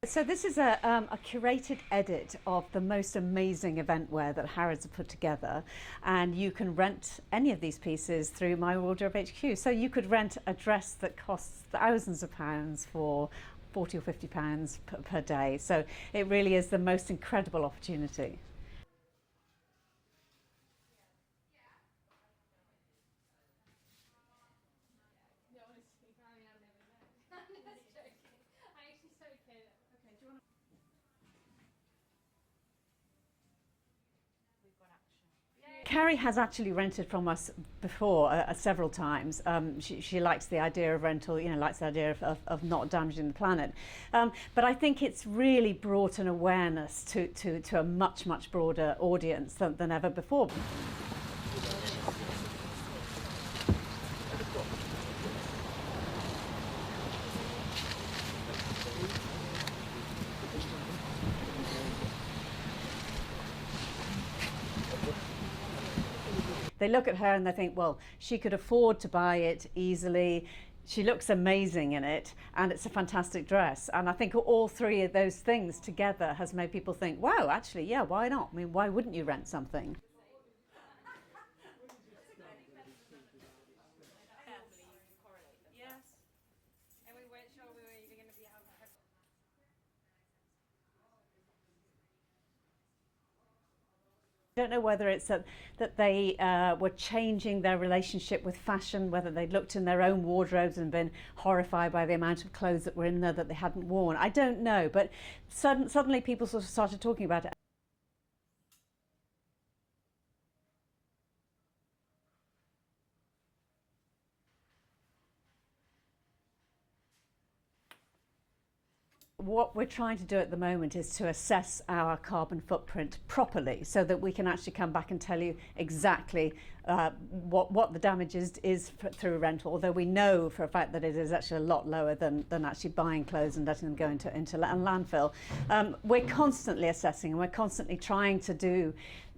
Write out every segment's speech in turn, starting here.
So this is a curated edit of the most amazing event wear that Harrods have put together, and you can rent any of these pieces through My Wardrobe HQ. So you could rent a dress that costs thousands of pounds for £40 or £50 per day. So it really is the most incredible opportunity. Carrie has actually rented from us before several times. She likes the idea of rental, likes the idea of not damaging the planet. But I think it's really brought an awareness to a much, much broader audience than ever before. They look at her and they think, well, she could afford to buy it easily. She looks amazing in it, and it's a fantastic dress. And I think all three of those things together has made people think, wow, actually, yeah, why not? I mean, why wouldn't you rent something? I don't know whether it's that they were changing their relationship with fashion, whether they looked in their own wardrobes and been horrified by the amount of clothes that were in there that they hadn't worn. I don't know, but suddenly people sort of started talking about it. What we're trying to do at the moment is to assess our carbon footprint properly so that we can actually come back and tell you exactly what the damage is through rental, although we know for a fact that it is actually a lot lower than actually buying clothes and letting them go into landfill. We're constantly assessing and we're constantly trying to do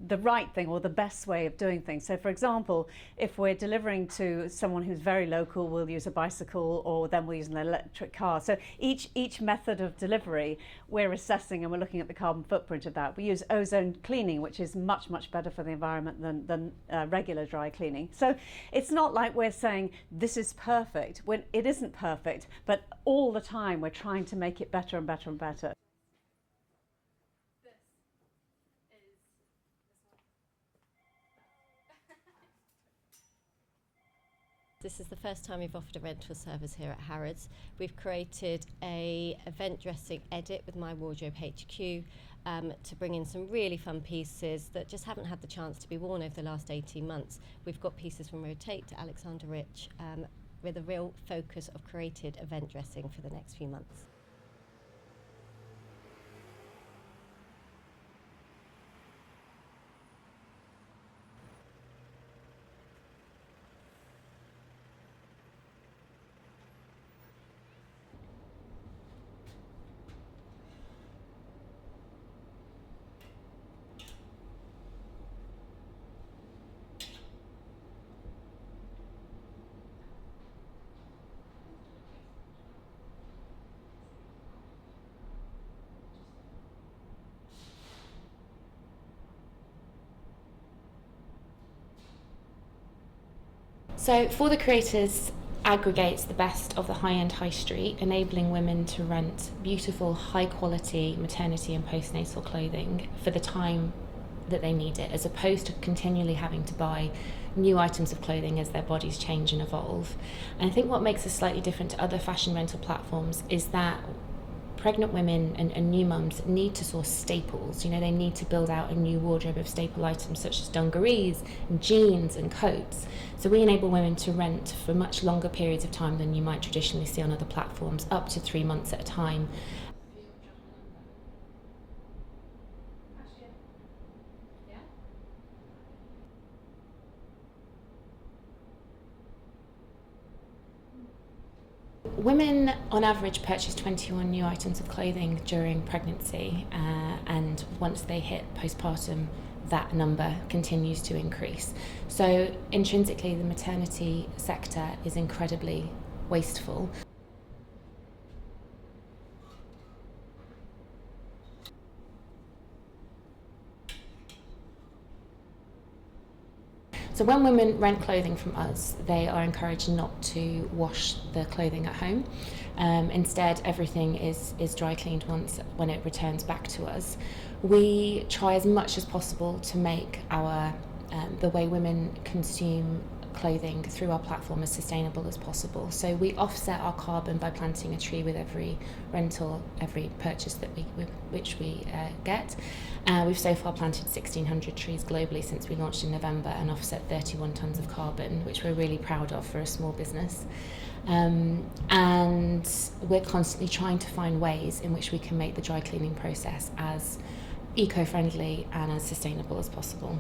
the right thing or the best way of doing things. So for example, if we're delivering to someone who's very local, we'll use a bicycle, or then we'll use an electric car. So each method of delivery we're assessing, and we're looking at the carbon footprint of that. We use ozone cleaning, which is much better for the environment than regular dry cleaning. So it's not like we're saying this is perfect when it isn't perfect, but all the time we're trying to make it better and better and better. This is the first time we've offered a rental service here at Harrods. We've created a event dressing edit with My Wardrobe HQ to bring in some really fun pieces that just haven't had the chance to be worn over the last 18 months. We've got pieces from Rotate to Alexander Rich with a real focus of created event dressing for the next few months. So For the Creators aggregates the best of the high-end high street, enabling women to rent beautiful, high-quality maternity and postnatal clothing for the time that they need it, as opposed to continually having to buy new items of clothing as their bodies change and evolve. And I think what makes us slightly different to other fashion rental platforms is that pregnant women and new mums need to source staples. They need to build out a new wardrobe of staple items such as dungarees and jeans and coats. So we enable women to rent for much longer periods of time than you might traditionally see on other platforms, up to 3 months at a time. Women on average purchase 21 new items of clothing during pregnancy, and once they hit postpartum, that number continues to increase. So intrinsically, the maternity sector is incredibly wasteful. So when women rent clothing from us, they are encouraged not to wash the clothing at home. Instead, everything is dry cleaned when it returns back to us. We try as much as possible to make our the way women consume clothing through our platform as sustainable as possible. So we offset our carbon by planting a tree with every rental, every purchase that we get. We've so far planted 1,600 trees globally since we launched in November and offset 31 tonnes of carbon, which we're really proud of for a small business. And we're constantly trying to find ways in which we can make the dry cleaning process as eco-friendly and as sustainable as possible.